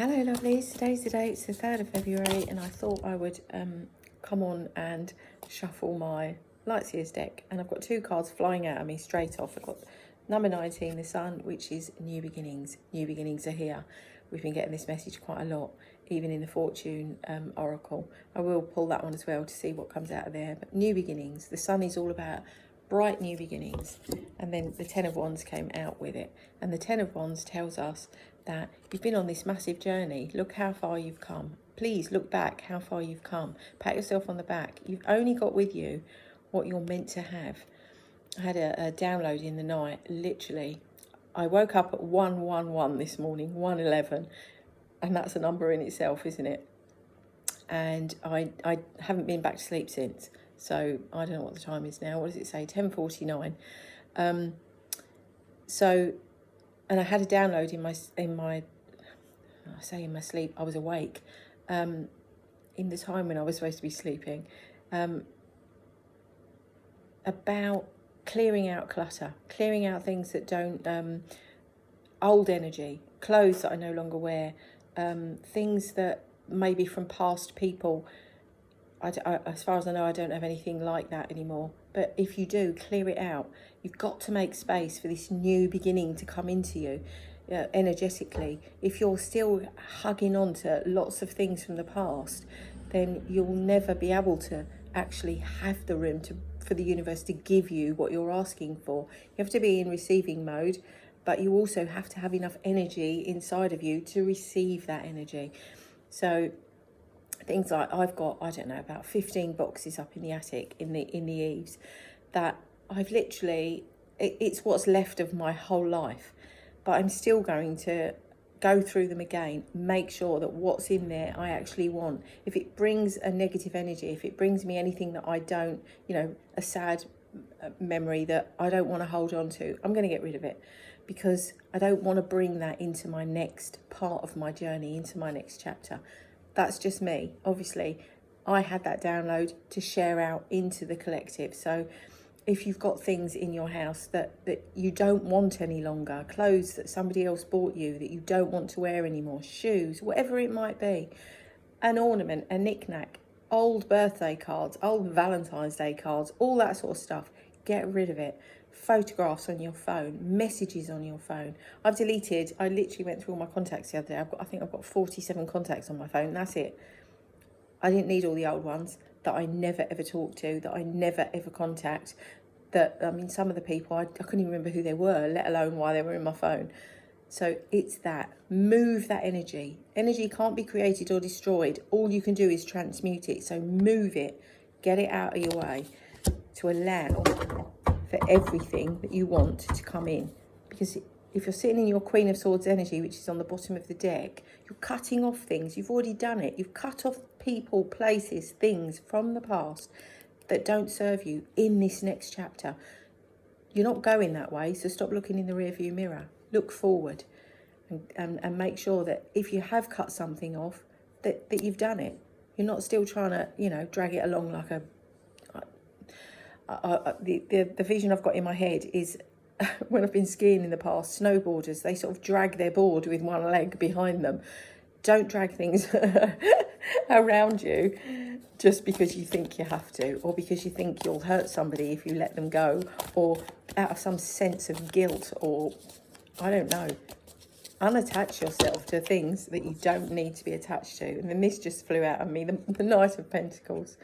Hello lovelies, today's the date, it's the 3rd of February and I thought I would come on and shuffle my Lightseers deck, and I've got two cards flying out at me straight off. I've got number 19, the Sun, which is new beginnings. New beginnings are here. We've been getting this message quite a lot, even in the Fortune Oracle. I will pull that one as well to see what comes out of there, but new beginnings. The Sun is all about bright new beginnings, and then the Ten of Wands came out with it, and the Ten of Wands tells us that you've been on this massive journey. Look how far you've come. Please look back how far you've come. Pat yourself on the back. You've only got with you what you're meant to have. I had a download in the night, literally. I woke up at 111 this morning, 111, and that's a number in itself, isn't it? And I haven't been back to sleep since. So I don't know what the time is now. What does it say? 10:49. And I had a download in my I say in my sleep, I was awake, in the time when I was supposed to be sleeping, about clearing out clutter, clearing out things that don't, old energy, clothes that I no longer wear, things that maybe from past people. As far as I know, I don't have anything like that anymore. But if you do, clear it out. You've got to make space for this new beginning to come into you energetically. If you're still hugging on to lots of things from the past, then you'll never be able to actually have the room for the universe to give you what you're asking for. You have to be in receiving mode, but you also have to have enough energy inside of you to receive that energy. So things like, I've got, I don't know, about 15 boxes up in the attic, in the eaves, that I've literally, it's what's left of my whole life, but I'm still going to go through them again, make sure that what's in there I actually want. If it brings a negative energy, if it brings me anything that I don't, a sad memory that I don't want to hold on to, I'm going to get rid of it, because I don't want to bring that into my next part of my journey, into my next chapter. That's just me. Obviously, I had that download to share out into the collective. So if you've got things in your house that you don't want any longer, clothes that somebody else bought you that you don't want to wear anymore, shoes, whatever it might be, an ornament, a knick-knack, old birthday cards, old Valentine's Day cards, all that sort of stuff, get rid of it. Photographs on your phone, messages on your phone. I literally went through all my contacts the other day. I think I've got 47 contacts on my phone. That's it. I didn't need all the old ones that I never ever talk to, that I never ever contact. Some of the people, I couldn't even remember who they were, let alone why they were in my phone. So it's that. Move that energy. Energy can't be created or destroyed. All you can do is transmute it. So move it. Get it out of your way to allow for everything that you want to come in. Because if you're sitting in your Queen of Swords energy, which is on the bottom of the deck, you're cutting off things. You've already done it. You've cut off people, places, things from the past that don't serve you in this next chapter. You're not going that way, so stop looking in the rearview mirror. Look forward and make sure that if you have cut something off, that you've done it. You're not still trying to, drag it along like a... The vision I've got in my head is when I've been skiing in the past, snowboarders, they sort of drag their board with one leg behind them. Don't drag things around you just because you think you have to, or because you think you'll hurt somebody if you let them go, or out of some sense of guilt, or I don't know. Unattach yourself to things that you don't need to be attached to. And then this just flew out of me, the Knight of Pentacles.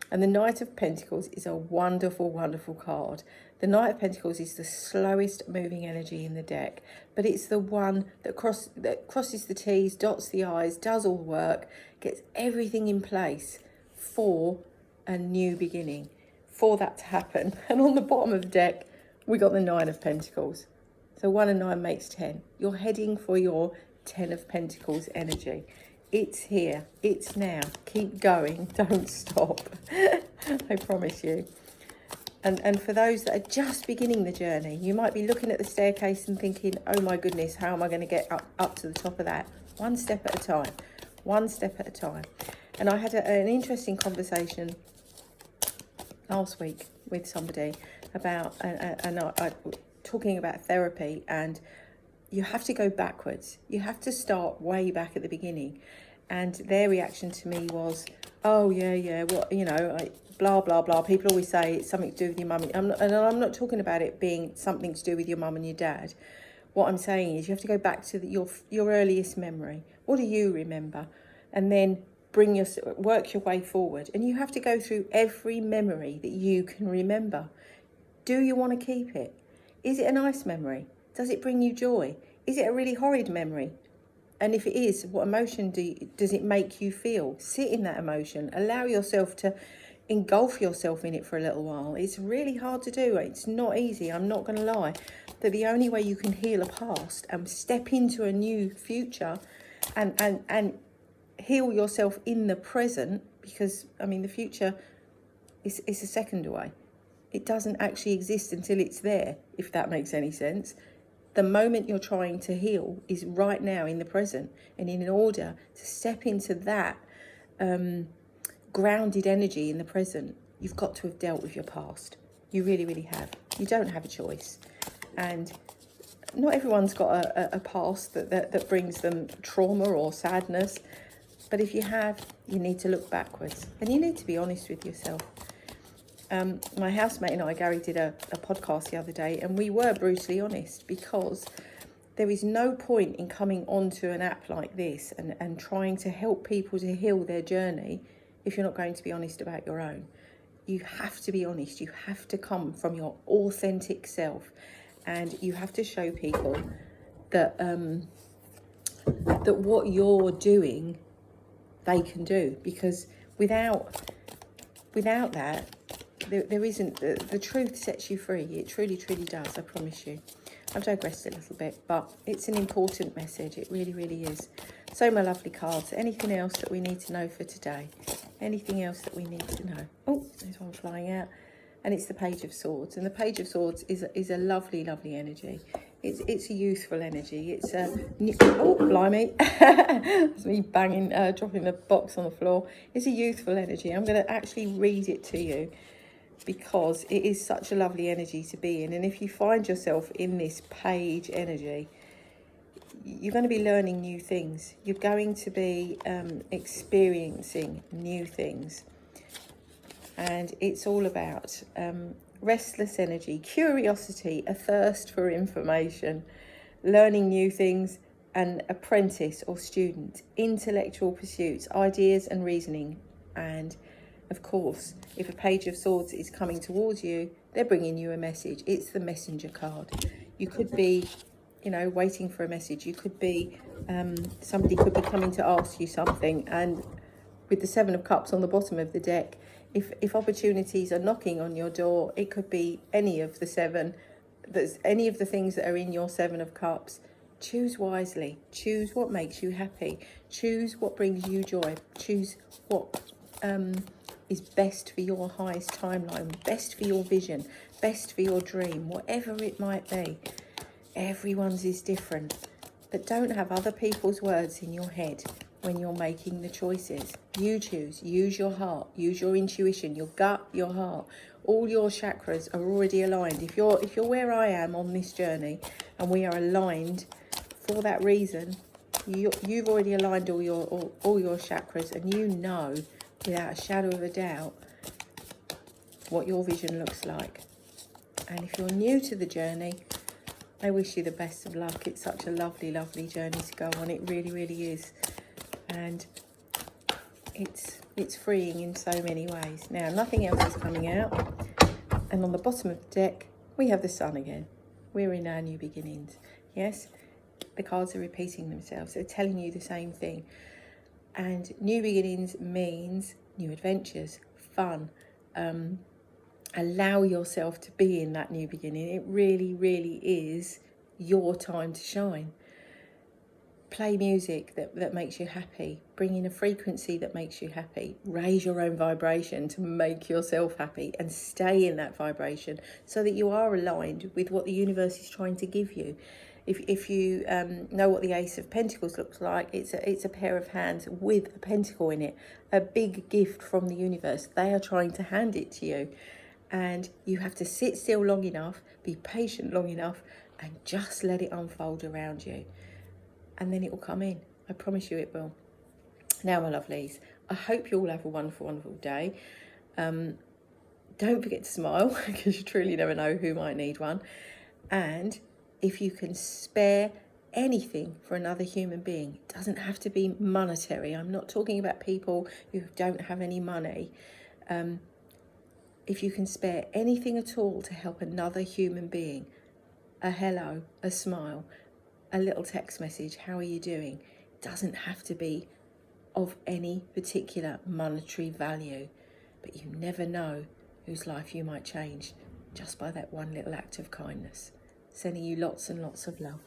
And the Knight of Pentacles is a wonderful, wonderful card. The Knight of Pentacles is the slowest moving energy in the deck, but it's the one that crosses the T's, dots the I's, does all the work, gets everything in place for a new beginning, for that to happen. And on the bottom of the deck, we got the 9 of Pentacles. So 1 and 9 makes 10. You're heading for your 10 of Pentacles energy. It's here. It's now. Keep going. Don't stop. I promise you. And for those that are just beginning the journey, you might be looking at the staircase and thinking, oh my goodness, how am I going to get up to the top of that? One step at a time. One step at a time. And I had an interesting conversation last week with somebody about, talking about therapy and you have to go backwards. You have to start way back at the beginning. And their reaction to me was, oh, yeah, what, blah, blah, blah. People always say it's something to do with your mum. And I'm not talking about it being something to do with your mum and your dad. What I'm saying is you have to go back to your earliest memory. What do you remember? And then work your way forward. And you have to go through every memory that you can remember. Do you want to keep it? Is it a nice memory? Does it bring you joy? Is it a really horrid memory? And if it is, what emotion does it make you feel? Sit in that emotion. Allow yourself to engulf yourself in it for a little while. It's really hard to do. It's not easy, I'm not going to lie. But the only way you can heal a past and step into a new future and heal yourself in the present, because, the future is a second away. It doesn't actually exist until it's there, if that makes any sense. The moment you're trying to heal is right now in the present. And in order to step into that grounded energy in the present, you've got to have dealt with your past. You really, really have. You don't have a choice. And not everyone's got a past that brings them trauma or sadness. But if you have, you need to look backwards. And you need to be honest with yourself. My housemate and I, Gary, did a podcast the other day, and we were brutally honest, because there is no point in coming onto an app like this and trying to help people to heal their journey if you're not going to be honest about your own. You have to be honest. You have to come from your authentic self, and you have to show people that that what you're doing, they can do, because without that, there isn't, the truth sets you free. It truly, truly does, I promise you. I've digressed a little bit, but it's an important message. It really, really is. So, my lovely cards, anything else that we need to know for today? Anything else that we need to know? Oh, there's one flying out. And it's the Page of Swords. And the Page of Swords is a lovely, lovely energy. It's a youthful energy. It's a oh, blimey. That's me banging, dropping the box on the floor. It's a youthful energy. I'm going to actually read it to you, because it is such a lovely energy to be in. And if you find yourself in this page energy, you're going to be learning new things. You're going to be experiencing new things. And it's all about restless energy, curiosity, a thirst for information, learning new things, an apprentice or student, intellectual pursuits, ideas and reasoning. And of course, if a Page of Swords is coming towards you, they're bringing you a message. It's the messenger card. You could be, waiting for a message. You could be, somebody could be coming to ask you something. And with the Seven of Cups on the bottom of the deck, if opportunities are knocking on your door, it could be any of the seven. There's any of the things that are in your Seven of Cups. Choose wisely. Choose what makes you happy. Choose what brings you joy. Choose what is best for your highest timeline, best for your vision, best for your dream, whatever it might be. Everyone's is different, but don't have other people's words in your head when you're making the choices. You choose. Use your heart. Use your intuition, your gut, your heart. All your chakras are already aligned. If you're where I am on this journey, and we are aligned for that reason, you've already aligned all your chakras, and you know without a shadow of a doubt what your vision looks like. And if you're new to the journey, I wish you the best of luck. It's such a lovely, lovely journey to go on. It really, really is. And it's freeing in so many ways. Now, nothing else is coming out. And on the bottom of the deck, we have the Sun again. We're in our new beginnings. Yes, the cards are repeating themselves. They're telling you the same thing. And new beginnings means new adventures, fun. Allow yourself to be in that new beginning. It really, really is your time to shine. Play music that makes you happy. Bring in a frequency that makes you happy. Raise your own vibration to make yourself happy, and stay in that vibration so that you are aligned with what the universe is trying to give you. If you know what the Ace of Pentacles looks like, it's a pair of hands with a pentacle in it, a big gift from the universe. They are trying to hand it to you, and you have to sit still long enough, be patient long enough, and just let it unfold around you. And then it will come in. I promise you it will. Now, my lovelies, I hope you all have a wonderful, wonderful day. Don't forget to smile, because you truly never know who might need one. And if you can spare anything for another human being, it doesn't have to be monetary. I'm not talking about people who don't have any money. If you can spare anything at all to help another human being, a hello, a smile, a little text message, how are you doing? It doesn't have to be of any particular monetary value, but you never know whose life you might change just by that one little act of kindness. Sending you lots and lots of love.